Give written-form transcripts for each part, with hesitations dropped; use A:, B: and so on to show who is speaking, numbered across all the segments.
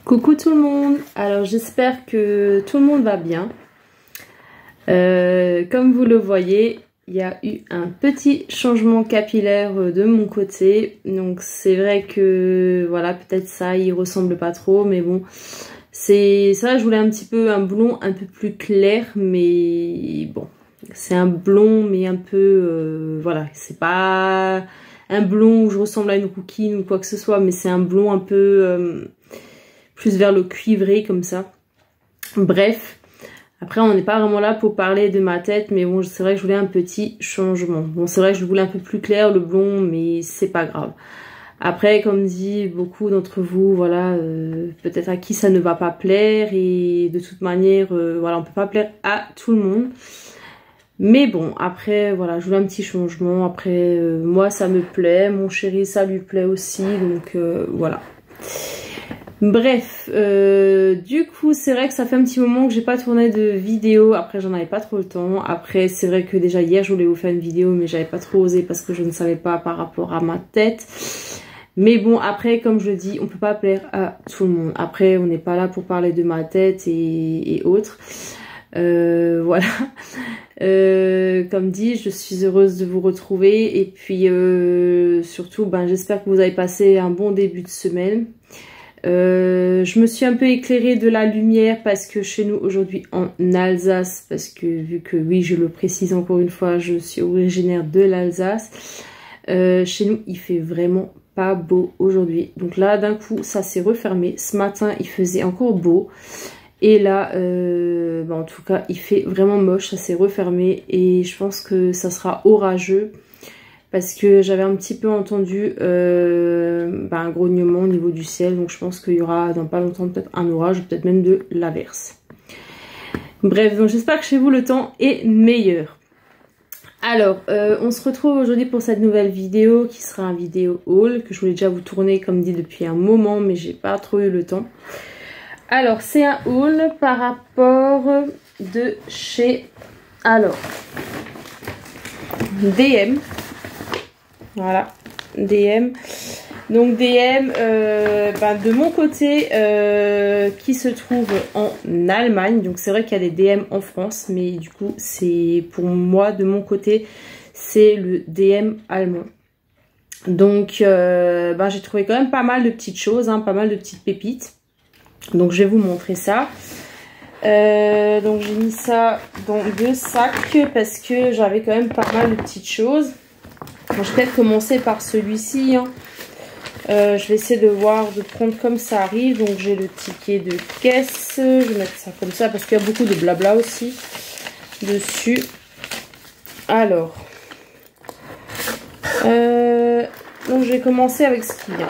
A: Coucou tout le monde, alors j'espère que tout le monde va bien. Comme vous le voyez, il y a eu un petit changement capillaire de mon côté. Donc c'est vrai que voilà, peut-être ça il ressemble pas trop, mais bon, c'est ça, je voulais un petit peu un blond un peu plus clair, mais bon, c'est un blond mais un peu voilà, c'est pas un blond où je ressemble à une rouquine ou quoi que ce soit, mais c'est un blond un peu plus vers le cuivré comme ça. Bref, après on n'est pas vraiment là pour parler de ma tête, mais bon, c'est vrai que je voulais un petit changement. Bon, c'est vrai que je voulais un peu plus clair le blond, mais c'est pas grave. Après, comme dit beaucoup d'entre vous, voilà, peut-être à qui ça ne va pas plaire, et de toute manière, voilà, on peut pas plaire à tout le monde. Mais bon, après, voilà, je voulais un petit changement. Après, moi, ça me plaît, mon chéri, ça lui plaît aussi, donc voilà. Bref, du coup, c'est vrai que ça fait un petit moment que j'ai pas tourné de vidéo. Après, j'en avais pas trop le temps. Après, c'est vrai que déjà hier, je voulais vous faire une vidéo, mais j'avais pas trop osé parce que je ne savais pas par rapport à ma tête. Mais bon, après, comme je le dis, on peut pas plaire à tout le monde. Après, on n'est pas là pour parler de ma tête et autres. Voilà. Comme dit, je suis heureuse de vous retrouver. Et puis, surtout, ben, j'espère que vous avez passé un bon début de semaine. Je me suis un peu éclairée de la lumière parce que chez nous aujourd'hui en Alsace, parce que vu que oui, je le précise encore une fois, je suis originaire de l'Alsace, chez nous il fait vraiment pas beau aujourd'hui. Donc là d'un coup ça s'est refermé. Ce matin il faisait encore beau et là en tout cas il fait vraiment moche, ça s'est refermé et je pense que ça sera orageux. Parce que j'avais un petit peu entendu un grognement au niveau du ciel. Donc je pense qu'il y aura dans pas longtemps peut-être un orage, peut-être même de l'averse. Bref, donc j'espère que chez vous le temps est meilleur. Alors, on se retrouve aujourd'hui pour cette nouvelle vidéo qui sera un vidéo haul que je voulais déjà vous tourner comme dit depuis un moment, mais j'ai pas trop eu le temps. Alors, c'est un haul par rapport de chez... Alors, DM. Voilà, DM. Donc DM, de mon côté, qui se trouve en Allemagne. Donc c'est vrai qu'il y a des DM en France, mais du coup c'est pour moi de mon côté, c'est le DM allemand. Donc j'ai trouvé quand même pas mal de petites choses, hein, pas mal de petites pépites. Donc je vais vous montrer ça. Donc j'ai mis ça dans 2 sacs parce que j'avais quand même pas mal de petites choses. Bon, je vais peut-être commencer par celui-ci. Hein. Je vais essayer de voir, de prendre comme ça arrive. Donc j'ai le ticket de caisse. Je vais mettre ça comme ça parce qu'il y a beaucoup de blabla aussi dessus. Alors. Donc je vais commencer avec ce qu'il y a.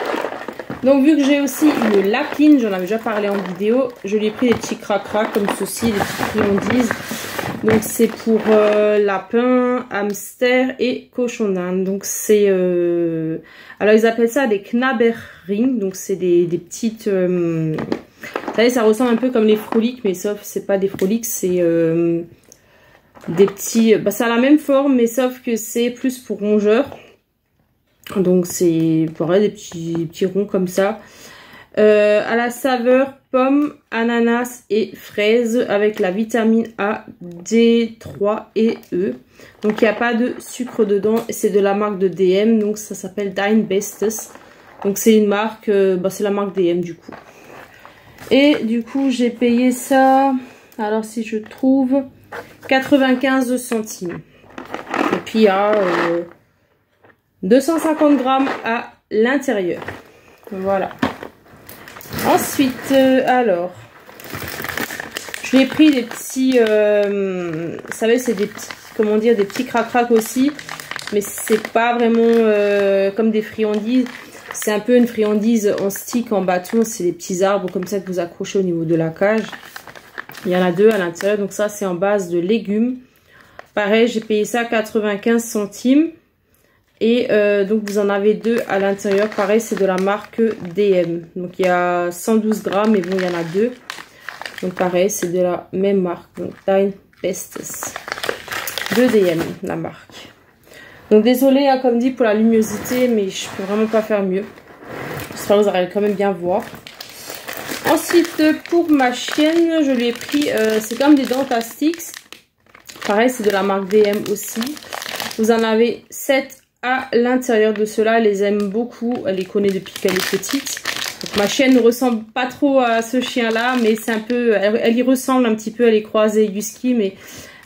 A: Donc vu que j'ai aussi une lapine, j'en avais déjà parlé en vidéo, je lui ai pris des petits cracras comme ceci, des petites friandises. Donc c'est pour lapin, hamster et cochon d'Inde. Donc c'est... alors ils appellent ça des Knabberring. Donc c'est des petites... vous savez, ça ressemble un peu comme les froliques, mais sauf c'est pas des froliques, c'est des petits... ça a la même forme, mais sauf que c'est plus pour rongeurs. Donc c'est pareil, des petits ronds comme ça. À la saveur pomme, ananas et fraise avec la vitamine A, D3 et E. Donc il n'y a pas de sucre dedans et c'est de la marque de DM. Donc ça s'appelle Dein Bestes. Donc c'est une marque, c'est la marque DM du coup. Et du coup j'ai payé ça, alors si je trouve, 95 centimes. Et puis il y a 250 grammes à l'intérieur. Voilà. Ensuite, alors, je lui ai pris des petits, vous savez, c'est des petits, comment dire, des petits crac-crac aussi, mais c'est pas vraiment comme des friandises. C'est un peu une friandise en stick, en bâton, c'est des petits arbres comme ça que vous accrochez au niveau de la cage. Il y en a 2 à l'intérieur, donc ça c'est en base de légumes. Pareil, j'ai payé ça 95 centimes. Et donc vous en avez 2 à l'intérieur, pareil c'est de la marque DM. Donc il y a 112 grammes, mais bon il y en a 2. Donc pareil c'est de la même marque, donc Dein Bestes. De DM la marque. Donc désolé hein, comme dit pour la luminosité, mais je peux vraiment pas faire mieux. J'espère que vous allez quand même bien voir. Ensuite, pour ma chienne, je lui ai pris, c'est comme des Dentastix. Pareil, c'est de la marque DM aussi. Vous en avez 7 à l'intérieur de cela. Elle les aime beaucoup. Elle les connaît depuis qu'elle est petite. Donc, ma chienne ne ressemble pas trop à ce chien-là, mais c'est un peu... Elle y ressemble un petit peu. Elle est croisée husky, mais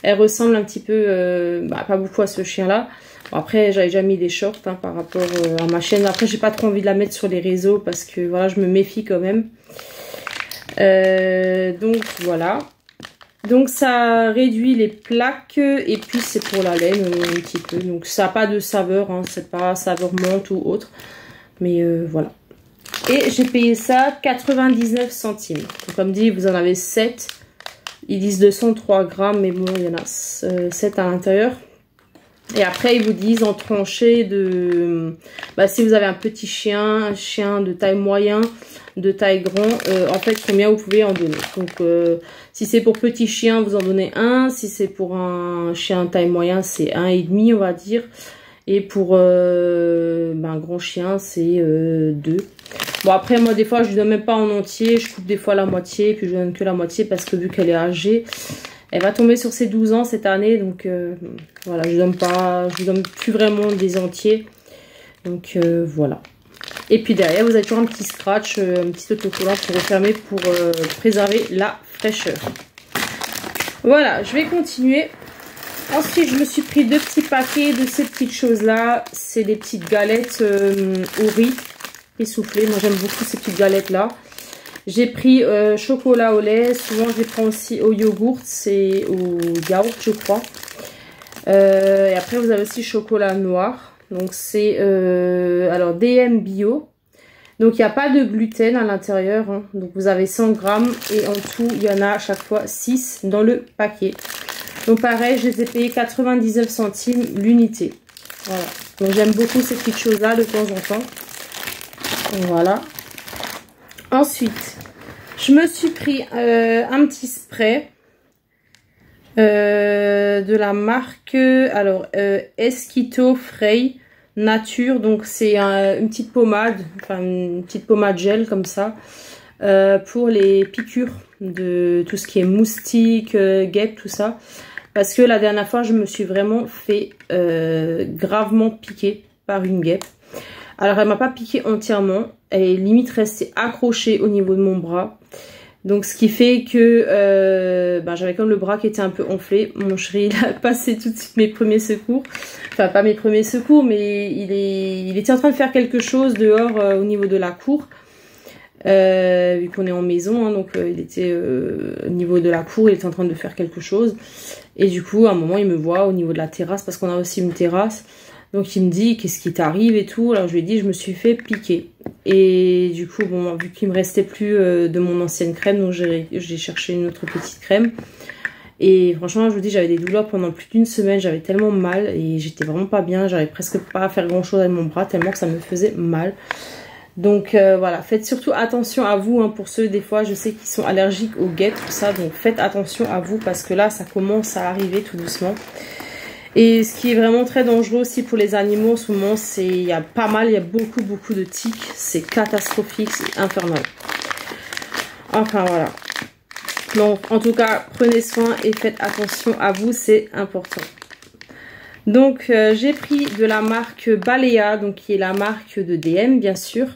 A: elle ressemble un petit peu... pas beaucoup à ce chien-là. Bon, après, j'avais déjà mis des shorts hein, par rapport à ma chienne. Après, j'ai pas trop envie de la mettre sur les réseaux parce que voilà, je me méfie quand même. Donc, voilà. Donc ça réduit les plaques et puis c'est pour la laine un petit peu. Donc ça n'a pas de saveur, hein, c'est pas saveur menthe ou autre. Mais voilà. Et j'ai payé ça 99 centimes. Donc, comme dit, vous en avez 7. Ils disent 203 grammes, mais bon, il y en a 7 à l'intérieur. Et après, ils vous disent en tranchée de... si vous avez un petit chien, un chien de taille moyen, de taille grand, en fait, combien vous pouvez en donner. Donc, si c'est pour petit chien, vous en donnez 1. Si c'est pour un chien de taille moyen, c'est 1,5, on va dire. Et pour un grand chien, c'est 2. Bon, après, moi, des fois, je lui donne même pas en entier. Je coupe des fois la moitié, puis je lui donne que la moitié parce que vu qu'elle est âgée... Elle va tomber sur ses 12 ans cette année, donc voilà, je lui donne plus vraiment des entiers. Donc voilà. Et puis derrière, vous avez toujours un petit scratch, un petit autocollant pour refermer, pour préserver la fraîcheur. Voilà, je vais continuer. Ensuite, je me suis pris 2 petits paquets de ces petites choses-là. C'est des petites galettes au riz essoufflé. Moi, j'aime beaucoup ces petites galettes-là. J'ai pris chocolat au lait, souvent je les prends aussi au yogourt, c'est au yaourt je crois. Et après vous avez aussi chocolat noir, donc c'est alors DM bio. Donc il n'y a pas de gluten à l'intérieur, hein. Donc vous avez 100 grammes et en tout il y en a à chaque fois 6 dans le paquet. Donc pareil, je les ai payés 99 centimes l'unité. Voilà, donc j'aime beaucoup ces petites choses là de temps en temps. Donc, voilà. Ensuite, je me suis pris un petit spray de la marque Esquito Frey Nature. Donc c'est une petite pommade, enfin une petite pommade gel comme ça pour les piqûres de tout ce qui est moustique, guêpe, tout ça. Parce que la dernière fois, je me suis vraiment fait gravement piquer par une guêpe. Alors, elle m'a pas piqué entièrement. Elle est limite restée accrochée au niveau de mon bras. Donc, ce qui fait que j'avais comme le bras qui était un peu enflé. Mon chéri, il a passé tout de suite mes premiers secours. Enfin, pas mes premiers secours, mais il était en train de faire quelque chose dehors au niveau de la cour. Vu qu'on est en maison, hein, donc il était au niveau de la cour, il était en train de faire quelque chose. Et du coup, à un moment, il me voit au niveau de la terrasse, parce qu'on a aussi une terrasse. Donc il me dit qu'est-ce qui t'arrive et tout. Alors je lui ai dit je me suis fait piquer. Et du coup bon, vu qu'il me restait plus de mon ancienne crème, donc j'ai cherché une autre petite crème. Et franchement je vous dis j'avais des douleurs pendant plus d'1 semaine, j'avais tellement mal et j'étais vraiment pas bien. J'arrivais presque pas à faire grand chose avec mon bras tellement que ça me faisait mal. Donc voilà, faites surtout attention à vous hein, pour ceux des fois je sais qu'ils sont allergiques aux guêpes, tout ça. Donc faites attention à vous parce que là ça commence à arriver tout doucement. Et ce qui est vraiment très dangereux aussi pour les animaux en ce moment, c'est il y a beaucoup de tiques. C'est catastrophique, c'est infernal. Enfin voilà. Donc en tout cas, prenez soin et faites attention à vous, c'est important. Donc j'ai pris de la marque Balea, donc qui est la marque de DM bien sûr.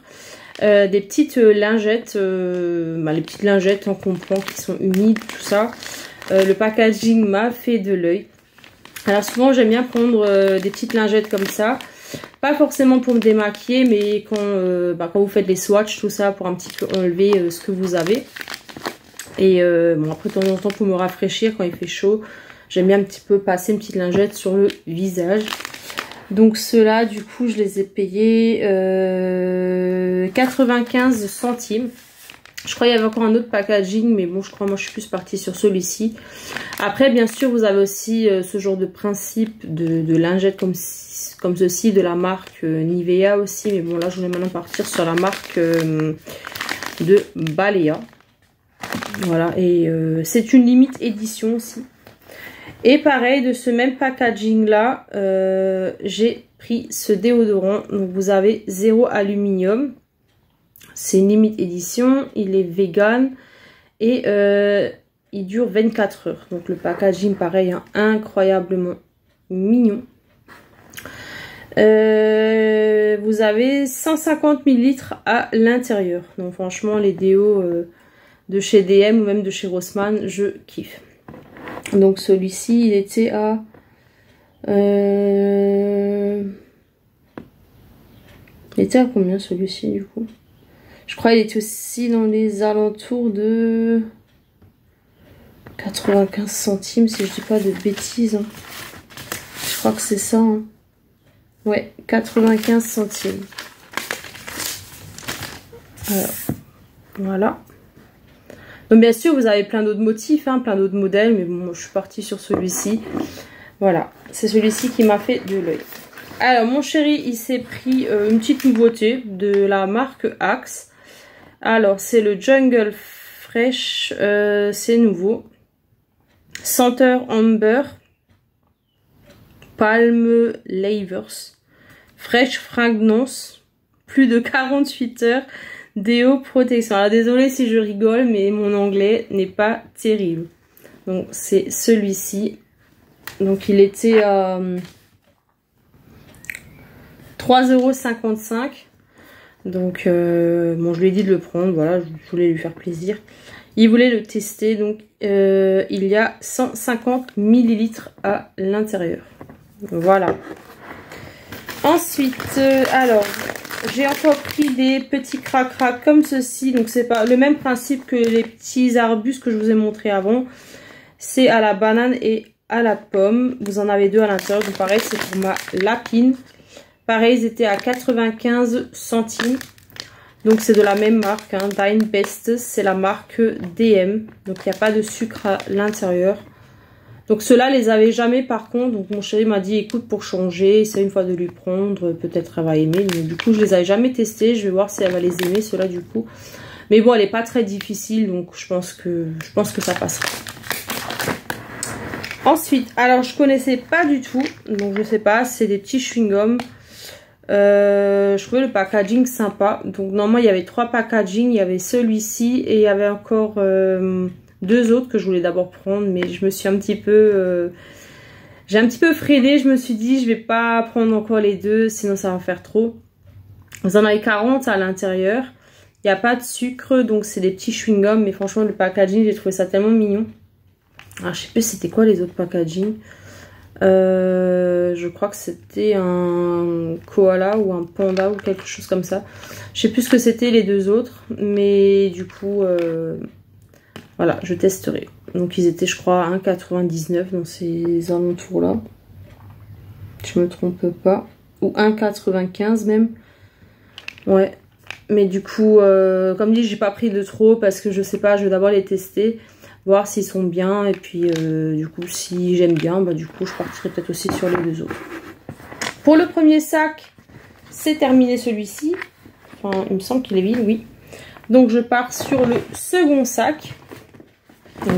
A: Des petites lingettes, les petites lingettes qu'on prend qui sont humides, tout ça. Le packaging m'a fait de l'œil. Alors souvent j'aime bien prendre des petites lingettes comme ça, pas forcément pour me démaquiller, mais quand vous faites les swatchs, tout ça, pour un petit peu enlever ce que vous avez. Et bon après de temps en temps pour me rafraîchir quand il fait chaud, j'aime bien un petit peu passer une petite lingette sur le visage. Donc ceux-là du coup je les ai payés 95 centimes. Je crois qu'il y avait encore un autre packaging, mais bon, je crois moi je suis plus partie sur celui-ci. Après, bien sûr, vous avez aussi ce genre de principe de lingettes comme ceci, de la marque Nivea aussi. Mais bon, là, je voulais maintenant partir sur la marque de Balea. Voilà, et c'est une limite édition aussi. Et pareil, de ce même packaging-là, j'ai pris ce déodorant. Donc, vous avez 0 aluminium. c'est une limite édition, il est vegan et il dure 24 heures. Donc le packaging pareil, hein, incroyablement mignon. Vous avez 150 ml à l'intérieur. Donc franchement les déos de chez DM ou même de chez Rossmann, je kiffe. Donc celui-ci il était à il était à combien celui-ci du coup? Je crois qu'il était aussi dans les alentours de 95 centimes si je dis pas de bêtises, hein. Je crois que c'est ça, hein. Ouais, 95 centimes. Alors, voilà. Donc bien sûr vous avez plein d'autres motifs, hein, plein d'autres modèles, mais bon moi, je suis partie sur celui-ci. Voilà, c'est celui-ci qui m'a fait de l'œil. Alors mon chéri il s'est pris une petite nouveauté de la marque Axe. Alors c'est le Jungle Fresh, c'est nouveau. Senteur Amber, Palm Lavers, Fresh Fragrance, plus de 48 heures, déo protection. Alors désolé si je rigole, mais mon anglais n'est pas terrible. Donc c'est celui-ci. Donc il était à 3,55 €. Donc bon, je lui ai dit de le prendre, voilà, je voulais lui faire plaisir. Il voulait le tester, donc il y a 150 ml à l'intérieur. Voilà. Ensuite, alors, j'ai encore pris des petits cracras comme ceci. Donc c'est pas le même principe que les petits arbustes que je vous ai montré avant. C'est à la banane et à la pomme. Vous en avez deux à l'intérieur. Donc pareil, c'est pour ma lapine. Pareil, ils étaient à 95 centimes. Donc c'est de la même marque, hein, Dine Best, c'est la marque DM. Donc il n'y a pas de sucre à l'intérieur. Donc ceux-là, les avait jamais par contre. Donc mon chéri m'a dit, écoute, pour changer, c'est une fois de lui prendre, peut-être elle va aimer. Mais du coup, je les avais jamais testés. Je vais voir si elle va les aimer, ceux-là du coup. Mais bon, elle n'est pas très difficile, donc je pense que ça passera. Ensuite, alors je connaissais pas du tout, donc je sais pas, c'est des petits chewing-gums. Je trouvais le packaging sympa. Donc normalement il y avait 3 packaging, il y avait celui-ci et il y avait encore 2 autres que je voulais d'abord prendre, mais je me suis un petit peu j'ai un petit peu freiné. Je me suis dit je vais pas prendre encore les deux, sinon ça va faire trop. Vous en avez 40 à l'intérieur, il n'y a pas de sucre, donc c'est des petits chewing-gums, mais franchement le packaging j'ai trouvé ça tellement mignon. Alors je sais plus c'était quoi les autres packaging. Je crois que c'était un koala ou un panda ou quelque chose comme ça. Je sais plus ce que c'était les deux autres, mais du coup voilà, je testerai. Donc ils étaient je crois à 1,99 dans ces alentours là, je me trompe pas, ou 1,95 même. Ouais, mais du coup comme dit j'ai pas pris de trop parce que je sais pas, je vais d'abord les tester, voir s'ils sont bien, et puis du coup si j'aime bien, bah du coup je partirai peut-être aussi sur les deux autres. Pour le premier sac, c'est terminé celui-ci. Enfin, il me semble qu'il est vide, oui. Donc je pars sur le second sac.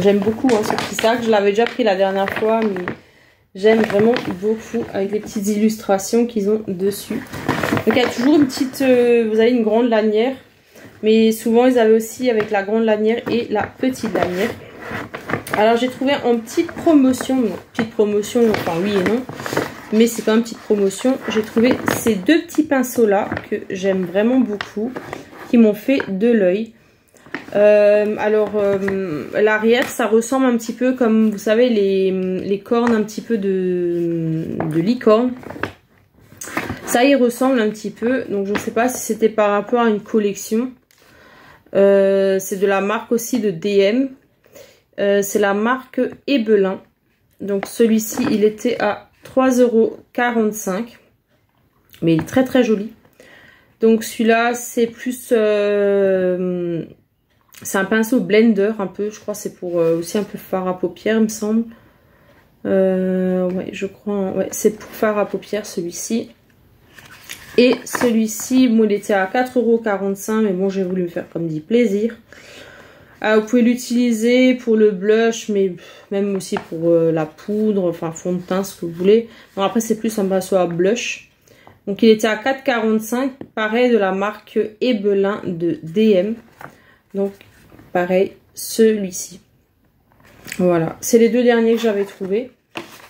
A: J'aime beaucoup hein, ce petit sac, je l'avais déjà pris la dernière fois, mais j'aime vraiment beaucoup avec les petites illustrations qu'ils ont dessus. Donc il y a toujours une petite, vous avez une grande lanière, mais souvent ils avaient aussi avec la grande lanière et la petite lanière. Alors j'ai trouvé en petite promotion, non, petite promotion, enfin oui et non, mais c'est quand même petite promotion. J'ai trouvé ces deux petits pinceaux là que j'aime vraiment beaucoup, qui m'ont fait de l'œil. L'arrière ça ressemble un petit peu comme vous savez les cornes un petit peu de licorne. Ça y ressemble un petit peu, donc je ne sais pas si c'était par rapport à une collection. C'est de la marque aussi de DM. C'est la marque Ebelin. Donc celui-ci il était à 3,45 €. Mais il est très très joli. Donc celui-là c'est plus... c'est un pinceau blender un peu. Je crois c'est pour aussi un peu fard à paupières il me semble. Ouais je crois. Ouais, c'est pour fard à paupières celui-ci. Et celui-ci, bon, il était à 4,45 €, mais bon, j'ai voulu me faire comme dit plaisir. Vous pouvez l'utiliser pour le blush, mais même aussi pour la poudre, enfin fond de teint, ce que vous voulez. Bon, après, c'est plus un pinceau à blush. Donc il était à 4,45. Pareil de la marque Ebelin de DM. Donc pareil, celui-ci. Voilà, c'est les deux derniers que j'avais trouvés.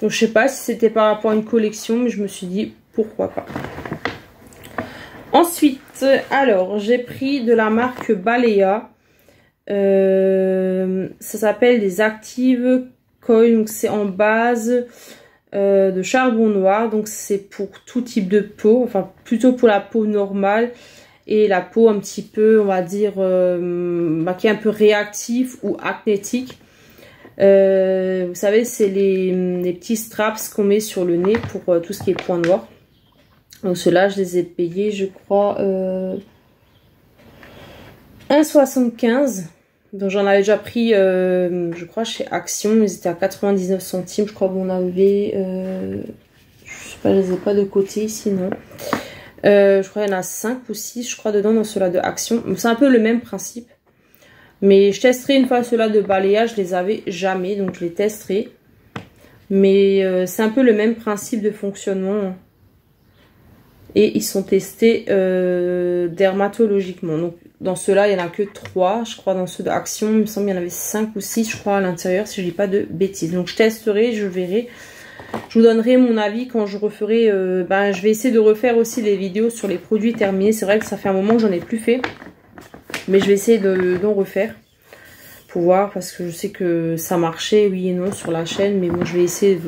A: Donc je sais pas si c'était par rapport à une collection, mais je me suis dit pourquoi pas. Ensuite, alors j'ai pris de la marque Balea. Ça s'appelle des Active Coil. Donc c'est en base de charbon noir. Donc c'est pour tout type de peau. Enfin plutôt pour la peau normale. Et la peau un petit peu, on va dire, qui est un peu réactive ou acnétique. Vous savez, c'est les petits straps qu'on met sur le nez pour tout ce qui est points noirs. Donc ceux-là, je les ai payés, je crois, 1,75. Donc j'en avais déjà pris, je crois, chez Action. Ils étaient à 99 centimes. Je crois qu'on avait... je sais pas, je les ai pas de côté ici, non. Je crois qu'il y en a 5 ou 6, je crois, dedans dans ceux-là de Action. C'est un peu le même principe. Mais je testerai une fois ceux-là de Balea, je les avais jamais, donc je les testerai. Mais c'est un peu le même principe de fonctionnement. Et ils sont testés dermatologiquement. Donc dans ceux-là, il n'y en a que 3, je crois, dans ceux d'Action. Il me semble qu'il y en avait 5 ou 6, je crois, à l'intérieur, si je ne dis pas de bêtises. Donc je testerai, je verrai. Je vous donnerai mon avis quand je referai. Je vais essayer de refaire aussi des vidéos sur les produits terminés. C'est vrai que ça fait un moment que j'en ai plus fait. Mais je vais essayer d'en refaire pour voir, parce que je sais que ça marchait, oui et non, sur la chaîne. Mais bon, je vais essayer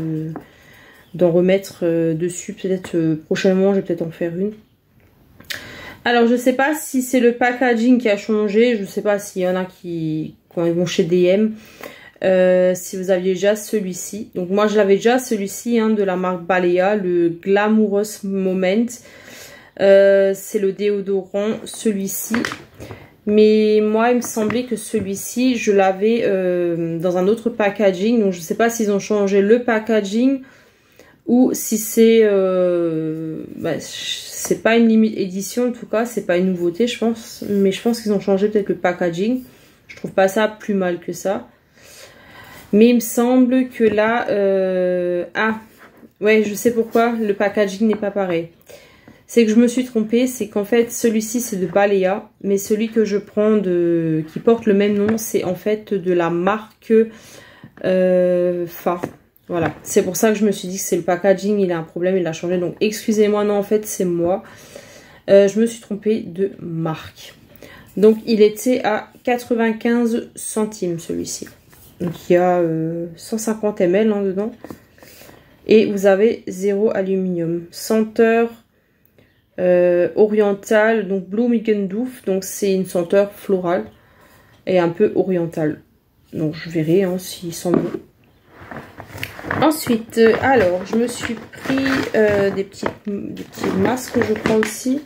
A: d'en remettre dessus. Peut-être prochainement, je vais peut-être en faire une. Alors, je sais pas si c'est le packaging qui a changé. Je sais pas s'il y en a qui, quand ils vont chez DM, si vous aviez déjà celui-ci. Donc moi, je l'avais déjà celui-ci, hein, de la marque Balea, le Glamorous Moment. C'est le déodorant, celui-ci. Mais moi, il me semblait que celui-ci, je l'avais dans un autre packaging. Donc, je ne sais pas s'ils ont changé le packaging ou si c'est... c'est pas une limite édition, en tout cas. C'est pas une nouveauté, je pense. Mais je pense qu'ils ont changé peut-être le packaging. Je trouve pas ça plus mal que ça. Mais il me semble que là... ouais, je sais pourquoi le packaging n'est pas pareil. C'est que je me suis trompée, c'est qu'en fait celui-ci c'est de Balea, mais celui que je prends qui porte le même nom, c'est en fait de la marque Fa. Voilà, c'est pour ça que je me suis dit que c'est le packaging, il a un problème, il l'a changé. Donc excusez-moi, non en fait c'est moi. Je me suis trompée de marque. Donc il était à 95 centimes celui-ci. Donc il y a 150 ml hein, dedans. Et vous avez 0 aluminium. Senteur... orientale, donc Blumenduft, donc c'est une senteur florale et un peu orientale. Donc je verrai hein, s'il sent bon. Ensuite, alors je me suis pris des petits masques, je crois aussi.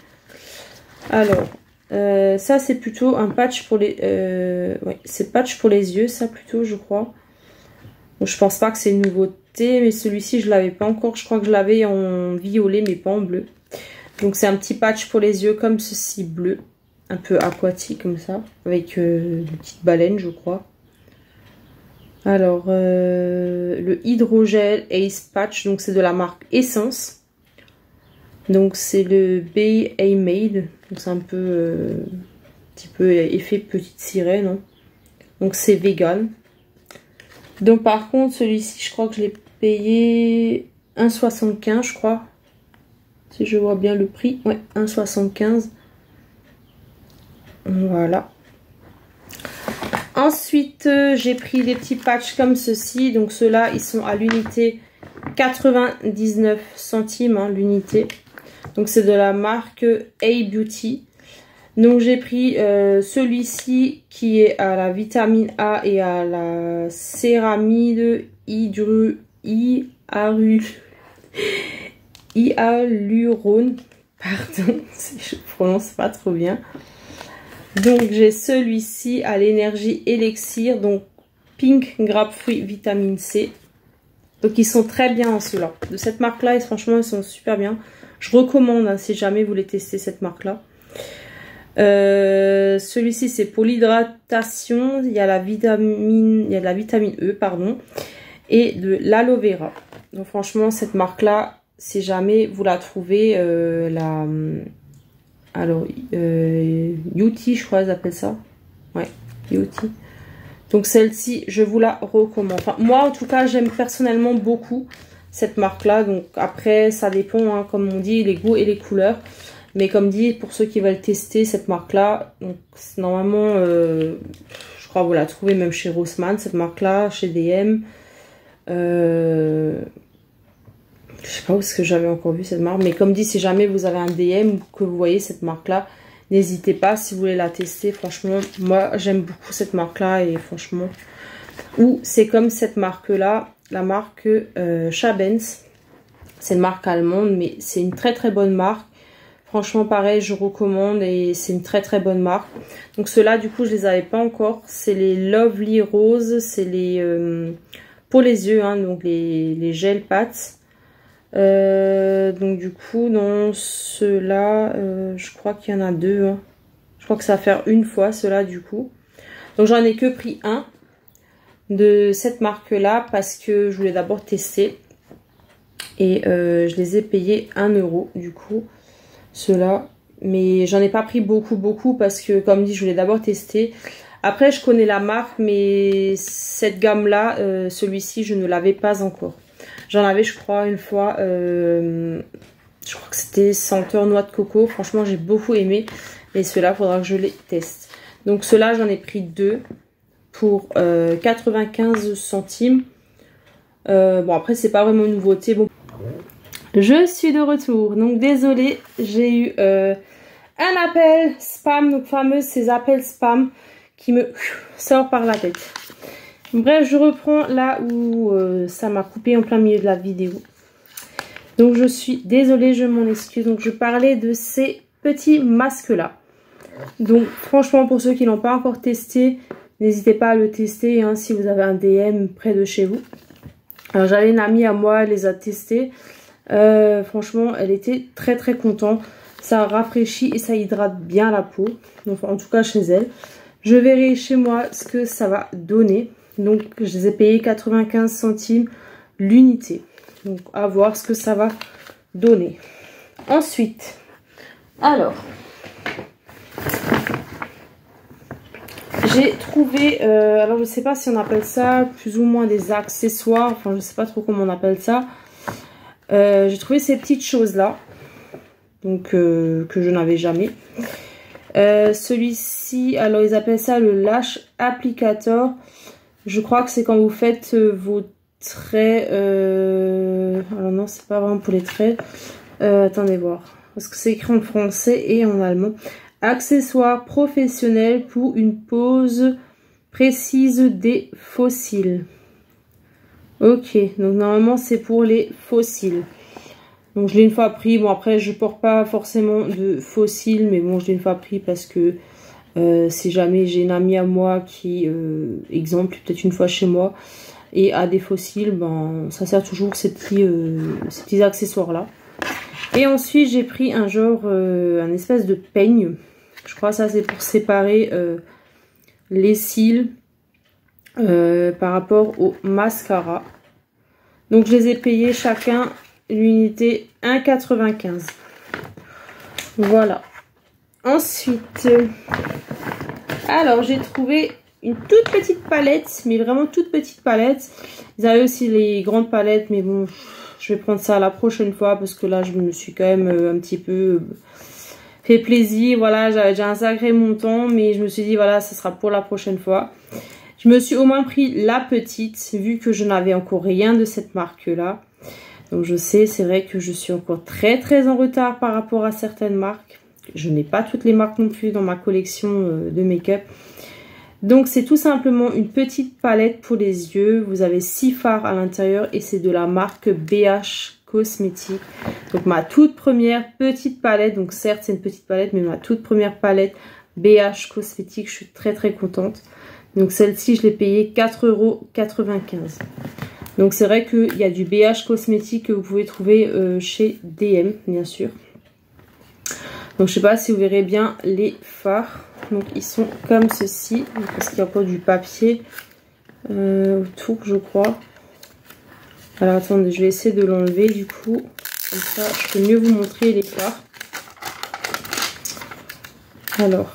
A: Alors ça c'est plutôt un patch pour les ouais, c'est patch pour les yeux, ça plutôt, je crois. Donc, je pense pas que c'est une nouveauté, mais celui-ci je l'avais pas encore. Je crois que je l'avais en violet mais pas en bleu. Donc c'est un petit patch pour les yeux comme ceci, bleu, un peu aquatique comme ça, avec une petite baleine je crois. Alors le hydrogel Ace Patch, donc c'est de la marque Essence. Donc c'est le Bay Made, donc c'est un peu, petit peu effet petite sirène. Hein. Donc c'est vegan. Donc par contre celui-ci je crois que je l'ai payé 1,75 je crois. Si je vois bien le prix, ouais, 1,75. Voilà. Ensuite, j'ai pris des petits patchs comme ceci. Donc ceux-là, ils sont à l'unité 99 centimes, hein, l'unité. Donc c'est de la marque A-Beauty. Donc j'ai pris celui-ci qui est à la vitamine A et à la céramide hyalurone, pardon, je prononce pas trop bien. Donc j'ai celui-ci à l'énergie élixir, donc pink grapefruit vitamine C. Donc ils sont très bien hein, ceux-là. De cette marque-là, et franchement ils sont super bien. Je recommande hein, si jamais vous voulez tester cette marque-là. Celui-ci c'est pour l'hydratation. Il y a la vitamine, E, pardon, et de l'aloe vera. Donc franchement cette marque-là, si jamais vous la trouvez, alors Yuti, je crois qu'ils appellent ça. Ouais, Yuti. Donc celle-ci, je vous la recommande. Enfin, moi, en tout cas, j'aime personnellement beaucoup cette marque-là. Donc après, ça dépend, hein, comme on dit, les goûts et les couleurs. Mais comme dit, pour ceux qui veulent tester cette marque-là, donc normalement, je crois que vous la trouvez même chez Rossmann, cette marque-là, chez DM. Je sais pas où est-ce que j'avais encore vu cette marque. Mais comme dit, si jamais vous avez un DM ou que vous voyez cette marque-là, n'hésitez pas si vous voulez la tester. Franchement, moi, j'aime beaucoup cette marque-là. Et franchement, ou c'est comme cette marque-là, la marque Schabens. C'est une marque allemande, mais c'est une très très bonne marque. Franchement, pareil, je recommande et c'est une très très bonne marque. Donc ceux-là, du coup, je les avais pas encore. C'est les Lovely Rose. C'est les pour les yeux, hein, donc les gel pâtes. Donc du coup, dans ceux-là, je crois qu'il y en a deux. Hein. Je crois que ça va faire une fois, ceux-là, du coup. Donc j'en ai que pris un de cette marque-là parce que je voulais d'abord tester. Et je les ai payés 1 € du coup. Ceux-là, mais j'en ai pas pris beaucoup parce que comme dit je voulais d'abord tester. Après je connais la marque mais cette gamme là, celui-ci je ne l'avais pas encore. J'en avais je crois une fois, je crois que c'était senteur noix de coco. Franchement j'ai beaucoup aimé et ceux-là faudra que je les teste. Donc ceux-là j'en ai pris 2 pour 95 centimes. Bon après c'est pas vraiment une nouveauté. Bon. Je suis de retour, donc désolée, j'ai eu un appel spam, donc fameux ces appels spam qui me sortent par la tête. Bref, je reprends là où ça m'a coupé en plein milieu de la vidéo. Donc je suis désolée, je m'en excuse. Donc je parlais de ces petits masques là. Donc franchement pour ceux qui n'ont pas encore testé, n'hésitez pas à le tester hein, si vous avez un DM près de chez vous. Alors j'avais une amie à moi, elle les a testés. Franchement elle était très très contente. Ça rafraîchit et ça hydrate bien la peau. Donc, en tout cas chez elle. Je verrai chez moi ce que ça va donner. Donc je les ai payés 95 centimes l'unité. Donc à voir ce que ça va donner. Ensuite, alors j'ai trouvé, alors je sais pas si on appelle ça plus ou moins des accessoires. Enfin je sais pas trop comment on appelle ça. J'ai trouvé ces petites choses là, donc que je n'avais jamais. Celui-ci, alors ils appellent ça le Lash Applicator. Je crois que c'est quand vous faites vos traits. Alors non, c'est pas vraiment pour les traits. Attendez voir, parce que c'est écrit en français et en allemand. Accessoire professionnel pour une pose précise des faux cils. Ok, donc normalement c'est pour les faux cils. Donc je l'ai une fois pris. Bon après je porte pas forcément de faux cils, mais bon je l'ai une fois pris parce que si jamais j'ai une amie à moi qui, exemple peut-être une fois chez moi et a des faux cils, ben ça sert toujours ces petits accessoires là. Et ensuite j'ai pris un genre, un espèce de peigne. Je crois que ça c'est pour séparer les cils. Par rapport au mascara. Donc je les ai payés chacun l'unité 1,95. Voilà. Ensuite, alors j'ai trouvé une toute petite palette, mais vraiment toute petite palette. Ils avaient aussi les grandes palettes, mais bon, je vais prendre ça la prochaine fois parce que là je me suis quand même un petit peu fait plaisir. Voilà, j'avais déjà un sacré montant, mais je me suis dit voilà, ça sera pour la prochaine fois. Je me suis au moins pris la petite, vu que je n'avais encore rien de cette marque-là. Donc je sais, c'est vrai que je suis encore très très en retard par rapport à certaines marques. Je n'ai pas toutes les marques non plus dans ma collection de make-up. Donc c'est tout simplement une petite palette pour les yeux. Vous avez 6 fards à l'intérieur et c'est de la marque BH Cosmétiques. Donc ma toute première petite palette, donc certes c'est une petite palette, mais ma toute première palette BH Cosmétiques, je suis très très contente. Donc celle-ci, je l'ai payée 4,95 €. Donc c'est vrai qu'il y a du BH Cosmétique que vous pouvez trouver chez DM, bien sûr. Donc je sais pas si vous verrez bien les fards. Donc ils sont comme ceci. Parce qu'il y a encore du papier autour, je crois. Alors attendez, je vais essayer de l'enlever du coup. Comme ça, je peux mieux vous montrer les fards. Alors,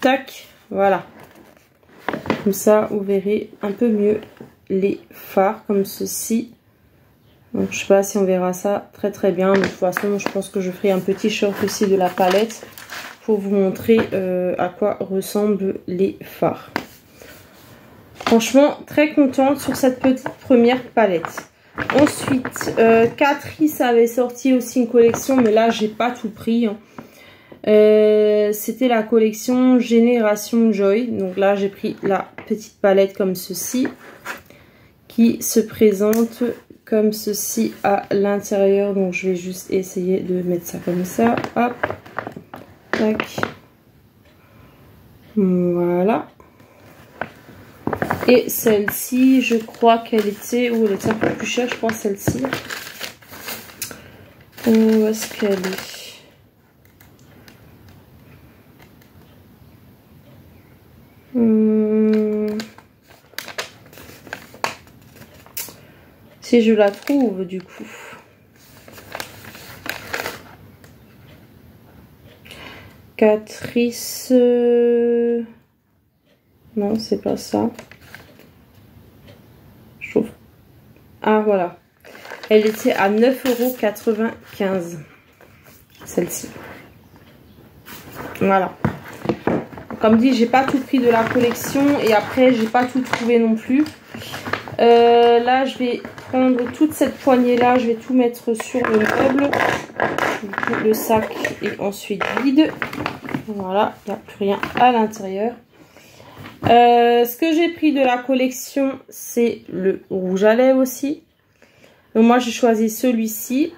A: tac, voilà. Comme ça, vous verrez un peu mieux les fards comme ceci. Donc, je sais pas si on verra ça très très bien. Mais de toute façon, je pense que je ferai un petit short aussi de la palette pour vous montrer à quoi ressemblent les fards. Franchement, très contente sur cette petite première palette. Ensuite, Catrice avait sorti aussi une collection, mais là, j'ai pas tout pris. Hein. C'était la collection Génération Joy. Donc là, j'ai pris la petite palette comme ceci, qui se présente comme ceci à l'intérieur. Donc, je vais juste essayer de mettre ça comme ça. Hop, tac. Voilà. Et celle-ci, je crois qu'elle était... Oh, elle était un peu plus chère, je pense, celle-ci. Où est-ce qu'elle est? Si je la trouve, du coup. Catrice... Non, c'est pas ça. Je trouve... Ah, voilà. Elle était à 9,95 €. Celle-ci. Voilà. Comme dit, j'ai pas tout pris de la collection. Et après, j'ai pas tout trouvé non plus. Là, je vais prendre toute cette poignée-là. Je vais tout mettre sur le meuble. Du coup, le sac est ensuite vide. Voilà, il n'y a plus rien à l'intérieur. Ce que j'ai pris de la collection, c'est le rouge à lèvres aussi. Donc moi, j'ai choisi celui-ci.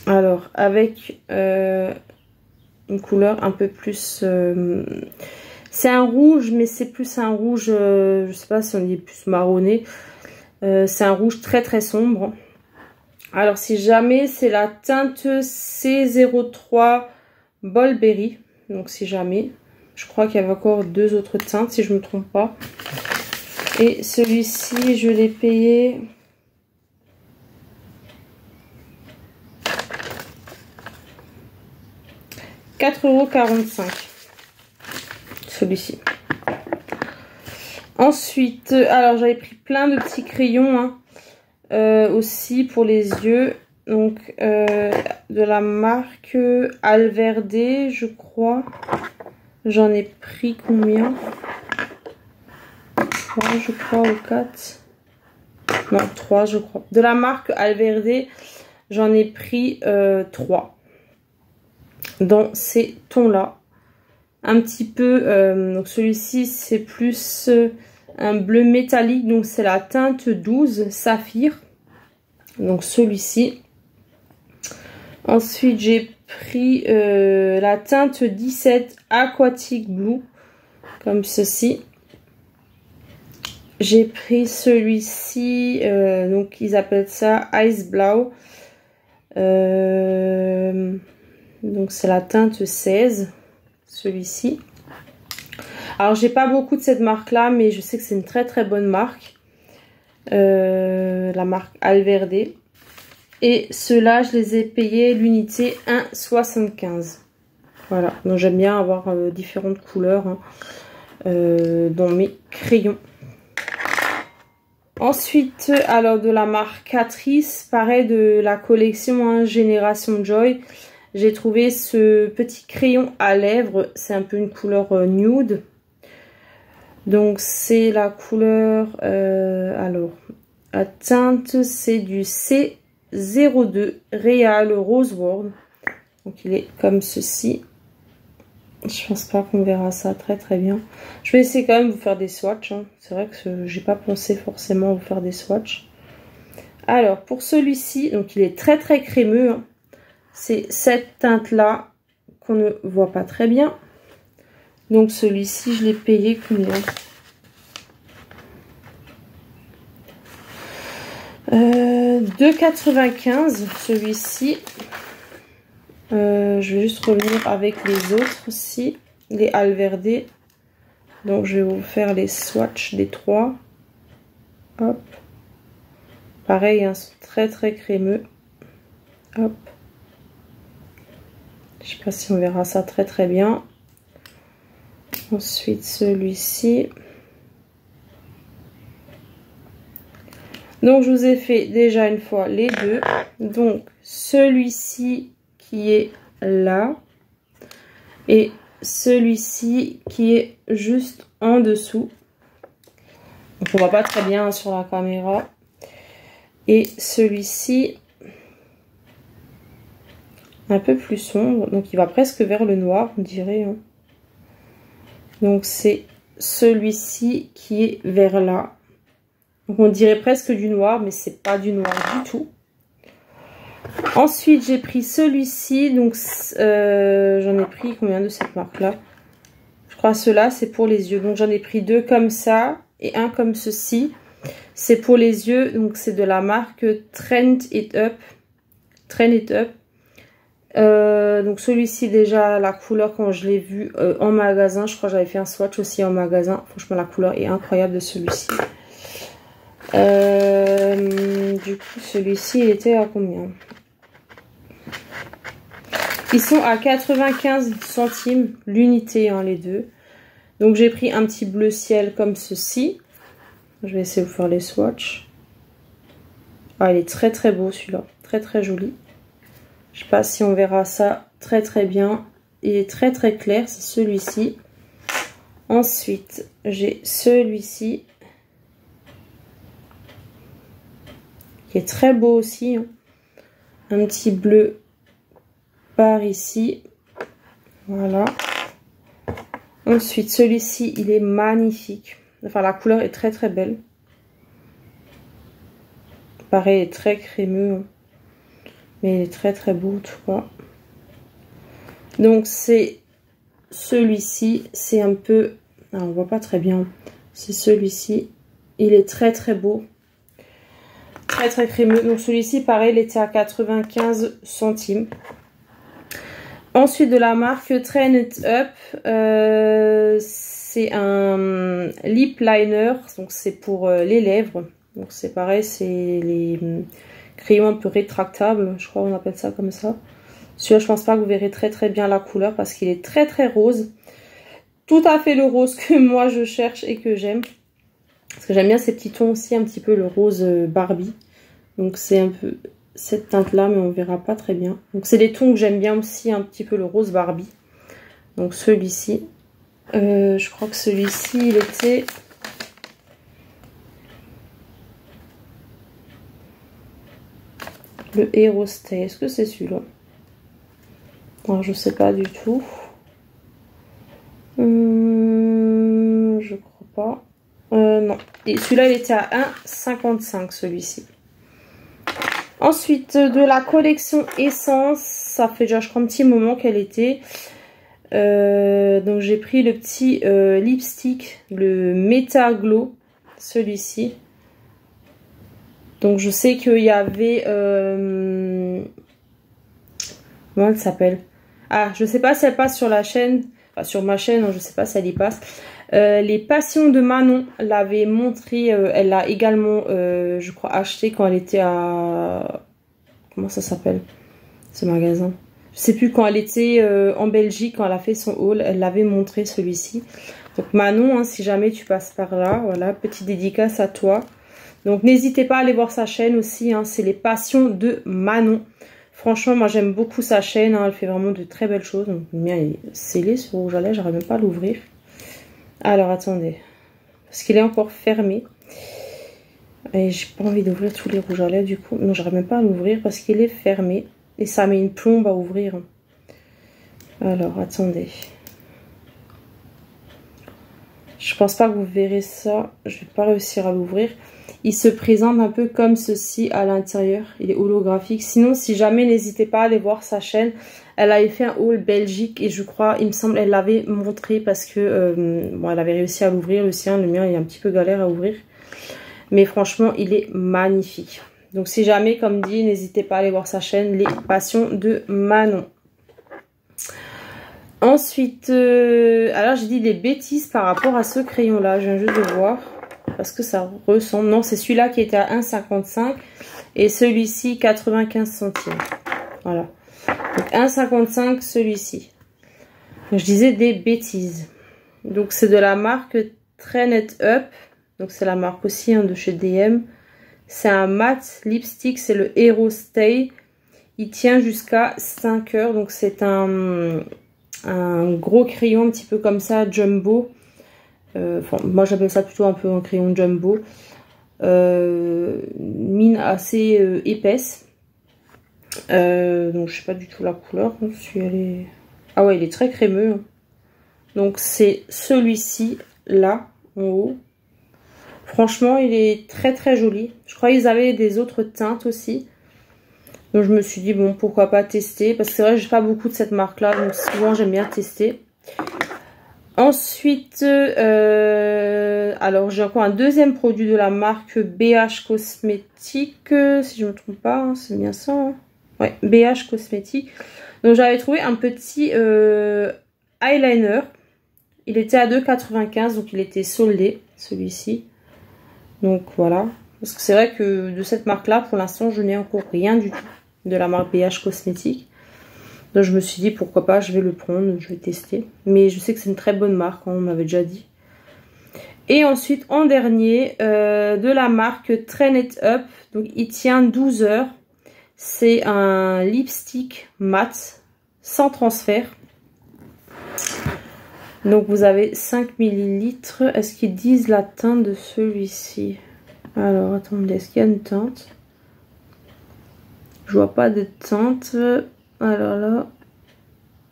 A: Alors, avec une couleur un peu plus... c'est un rouge, mais c'est plus un rouge, je sais pas si on dit plus marronné. C'est un rouge très très sombre. Alors, si jamais, c'est la teinte C03 Bolberry. Donc, si jamais... Je crois qu'il y avait encore deux autres teintes, si je ne me trompe pas. Et celui-ci, je l'ai payé... 4,45 €. Celui-ci. Ensuite, alors j'avais pris plein de petits crayons hein, aussi pour les yeux. Donc, de la marque Alverde, je crois. J'en ai pris combien? 3 je crois ou 4. Non, 3 je crois. De la marque Alverde, j'en ai pris 3. Dans ces tons là. Un petit peu, donc celui-ci c'est plus un bleu métallique. Donc c'est la teinte 12 Saphir. Donc celui-ci. Ensuite j'ai pris la teinte 17 Aquatic Blue, comme ceci. J'ai pris celui-ci, donc ils appellent ça Ice Blau. Donc c'est la teinte 16, celui-ci. Alors j'ai pas beaucoup de cette marque là, mais je sais que c'est une très très bonne marque. La marque Alverde. Et ceux-là, je les ai payés l'unité 1,75 €. Voilà, donc j'aime bien avoir différentes couleurs hein, dans mes crayons. Ensuite, alors de la marque Catrice, pareil de la collection hein, Génération Joy, j'ai trouvé ce petit crayon à lèvres. C'est un peu une couleur nude. Donc c'est la couleur, alors, la teinte c'est du C02 Real Rose World. Donc il est comme ceci. Je pense pas qu'on verra ça très très bien. Je vais essayer quand même de vous faire des swatchs. Hein. C'est vrai que j'ai pas pensé forcément à vous faire des swatchs. Alors pour celui-ci, donc il est très très crémeux. Hein. C'est cette teinte là qu'on ne voit pas très bien. Donc celui-ci je l'ai payé combien? 2,95 celui-ci. Je vais juste revenir avec les autres aussi, les Alverde. Donc je vais vous faire les swatchs des trois. Hop. Pareil, hein, sont très très crémeux. Hop. Je sais pas si on verra ça très très bien. Ensuite, celui-ci. Donc, je vous ai fait déjà une fois les deux. Donc, celui-ci qui est là. Et celui-ci qui est juste en dessous. Donc, on voit pas très bien sur la caméra. Et celui-ci, un peu plus sombre. Donc, il va presque vers le noir, on dirait. Hein. Donc, c'est celui-ci qui est vers là. Donc, on dirait presque du noir, mais c'est pas du noir du tout. Ensuite, j'ai pris celui-ci. Donc, j'en ai pris combien de cette marque-là? Je crois que ceux-là, c'est pour les yeux. Donc, j'en ai pris deux comme ça et un comme ceci. C'est pour les yeux, donc c'est de la marque Trend It Up. Trend It Up. Donc celui-ci déjà, la couleur quand je l'ai vu en magasin, je crois que j'avais fait un swatch aussi en magasin. Franchement la couleur est incroyable de celui-ci. Du coup celui-ci il était à combien? Ils sont à 95 centimes l'unité, hein, les deux. Donc j'ai pris un petit bleu ciel comme ceci. Je vais essayer de vous faire les swatchs. Ah, il est très très beau celui-là. Très très joli. Je sais pas si on verra ça très très bien. Il est très très clair. C'est celui-ci. Ensuite, j'ai celui-ci. Qui est très beau aussi. Hein. Un petit bleu par ici. Voilà. Ensuite, celui-ci, il est magnifique. Enfin, la couleur est très très belle. Pareil, il est très crémeux. Hein. Mais il est très très beau en tout cas. Donc, c'est celui-ci. C'est un peu... Ah, on voit pas très bien. C'est celui-ci. Il est très très beau. Très très crémeux. Donc, celui-ci, pareil, il était à 95 centimes. Ensuite, de la marque Trend It Up. C'est un lip liner, donc c'est pour les lèvres. Donc c'est pareil, c'est les crayons un peu rétractables, je crois qu'on appelle ça comme ça. Celui-là, je pense pas que vous verrez très très bien la couleur parce qu'il est très très rose. Tout à fait le rose que moi je cherche et que j'aime. Parce que j'aime bien ces petits tons aussi, un petit peu le rose Barbie. Donc c'est un peu cette teinte là, mais on verra pas très bien. Donc c'est des tons que j'aime bien aussi, un petit peu le rose Barbie. Donc celui-ci. Je crois que celui-ci, il était... Le Hero Stay. Est-ce que c'est celui-là? Alors, je sais pas du tout. Je crois pas. Non. Et celui-là, il était à 1,55 celui-ci. Ensuite, de la collection Essence. Ça fait déjà, je crois, un petit moment qu'elle était... donc j'ai pris le petit lipstick, le Meta Glow, celui-ci. Donc je sais qu'il y avait... comment elle s'appelle? Ah, je sais pas si elle passe sur la chaîne, enfin sur ma chaîne, je sais pas si elle y passe. Les Passions de Manon l'avait montré, elle l'a également, je crois, acheté quand elle était à... Comment ça s'appelle ce magasin? Je sais plus, quand elle était en Belgique, quand elle a fait son haul, elle l'avait montré celui-ci. Donc Manon, hein, si jamais tu passes par là, voilà, petite dédicace à toi. Donc n'hésitez pas à aller voir sa chaîne aussi, hein, c'est les Passions de Manon. Franchement, moi j'aime beaucoup sa chaîne, hein, elle fait vraiment de très belles choses. Donc le mien est scellé ce rouge à lèvres, j'arrive même pas à l'ouvrir. Alors attendez, parce qu'il est encore fermé. Et j'ai pas envie d'ouvrir tous les rouges à lèvres du coup. Non, j'arrive même pas à l'ouvrir parce qu'il est fermé. Et ça met une plombe à ouvrir. Alors, attendez. Je pense pas que vous verrez ça. Je vais pas réussir à l'ouvrir. Il se présente un peu comme ceci à l'intérieur. Il est holographique. Sinon, si jamais, n'hésitez pas à aller voir sa chaîne. Elle avait fait un haul Belgique et je crois, il me semble, elle l'avait montré parce que bon, elle avait réussi à l'ouvrir. Le sien, le mien, il est un petit peu galère à ouvrir. Mais franchement, il est magnifique. Donc si jamais, comme dit, n'hésitez pas à aller voir sa chaîne, Les Passions de Manon. Ensuite, alors j'ai dit des bêtises par rapport à ce crayon-là. Je viens juste de voir. parce que ça ressemble. Non, c'est celui-là qui était à 1,55 et celui-ci 95 centimes. Voilà. Donc 1,55 celui-ci. Je disais des bêtises. Donc c'est de la marque Train It Up. Donc c'est la marque aussi hein, de chez DM. C'est un mat lipstick, c'est le Hero Stay. Il tient jusqu'à 5 heures. Donc c'est un gros crayon un petit peu comme ça, jumbo. Moi j'appelle ça plutôt un peu un crayon jumbo. Mine assez épaisse. Donc je sais pas du tout la couleur. Ah ouais, il est très crémeux. Donc c'est celui-ci là en haut. Franchement il est très très joli. Je crois qu'ils avaient des autres teintes aussi. Donc je me suis dit bon pourquoi pas tester. Parce que c'est vrai que j'ai pas beaucoup de cette marque là. Donc souvent j'aime bien tester. Ensuite alors j'ai encore un deuxième produit de la marque BH Cosmétique. Si je me trompe pas hein, c'est bien ça hein. Ouais, BH Cosmétique. Donc j'avais trouvé un petit eyeliner. Il était à 2,95 donc il était soldé celui-ci. Donc voilà. Parce que c'est vrai que de cette marque là pour l'instant je n'ai encore rien du tout de la marque BH Cosmétique. Donc je me suis dit pourquoi pas, je vais le prendre, je vais tester. Mais je sais que c'est une très bonne marque, hein, on m'avait déjà dit. Et ensuite en dernier de la marque Train It Up. Donc il tient 12 heures. C'est un lipstick mat sans transfert. Donc vous avez 5 ml. Est-ce qu'ils disent la teinte de celui-ci? Alors attendez, est-ce qu'il y a une teinte? Je vois pas de teinte. Alors là,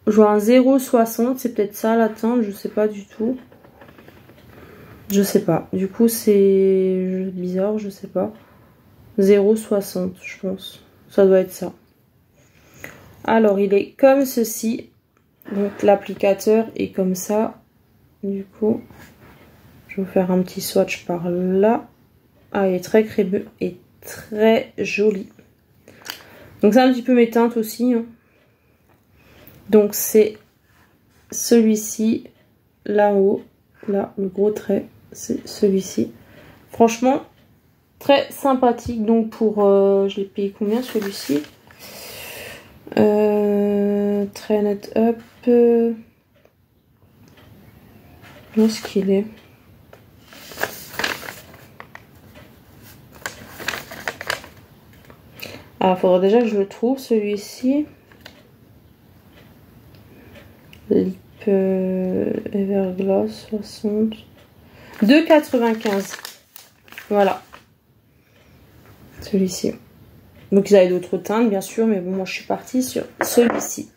A: je vois un 0,60. C'est peut-être ça la teinte, je sais pas du tout. Je sais pas. Du coup c'est bizarre, je sais pas. 0,60 je pense. Ça doit être ça. Alors il est comme ceci. Donc l'applicateur est comme ça. Du coup, je vais vous faire un petit swatch par là. Ah, il est très crémeux et très joli. Donc c'est un petit peu mes teintes aussi. Hein. Donc c'est celui-ci, là en haut. Là, le gros trait, c'est celui-ci. Franchement, très sympathique. Donc pour... je l'ai payé combien celui-ci? Train It Up. Où est-ce qu'il est? Ah, il faudra déjà que je le trouve celui-ci. Lip Evergloss 60. 2,95. Voilà. Celui-ci. Donc ils avaient d'autres teintes bien sûr, mais bon moi je suis partie sur celui-ci.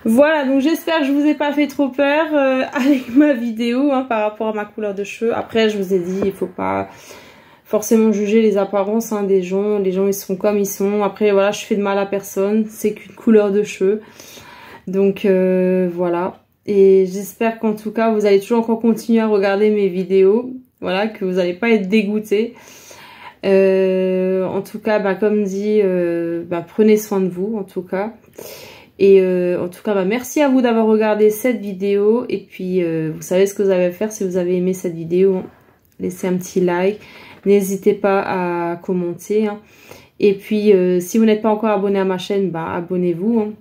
A: Voilà, donc j'espère que je vous ai pas fait trop peur avec ma vidéo hein, par rapport à ma couleur de cheveux. Après je vous ai dit, il faut pas forcément juger les apparences hein, des gens. Les gens ils sont comme ils sont. Après voilà, je fais de mal à personne, c'est qu'une couleur de cheveux. Donc voilà. Et j'espère qu'en tout cas vous allez toujours encore continuer à regarder mes vidéos. Voilà, que vous n'allez pas être dégoûtés. En tout cas, comme dit, prenez soin de vous en tout cas. Et en tout cas, merci à vous d'avoir regardé cette vidéo. Et puis, vous savez ce que vous avez à faire si vous avez aimé cette vidéo. Laissez un petit like. N'hésitez pas à commenter. Hein. Et puis, si vous n'êtes pas encore abonné à ma chaîne, abonnez-vous. Hein.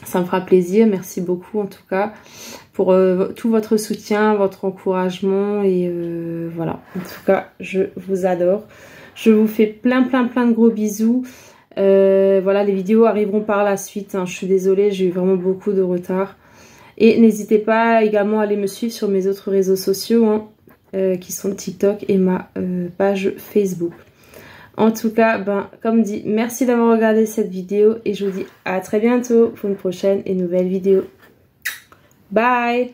A: Ça me fera plaisir. Merci beaucoup en tout cas pour tout votre soutien, votre encouragement. Et voilà, en tout cas, je vous adore. Je vous fais plein de gros bisous. Voilà, les vidéos arriveront par la suite. Hein. Je suis désolée, j'ai eu vraiment beaucoup de retard. Et n'hésitez pas également à aller me suivre sur mes autres réseaux sociaux, hein, qui sont TikTok et ma page Facebook. En tout cas, comme dit, merci d'avoir regardé cette vidéo et je vous dis à très bientôt pour une prochaine et nouvelle vidéo. Bye!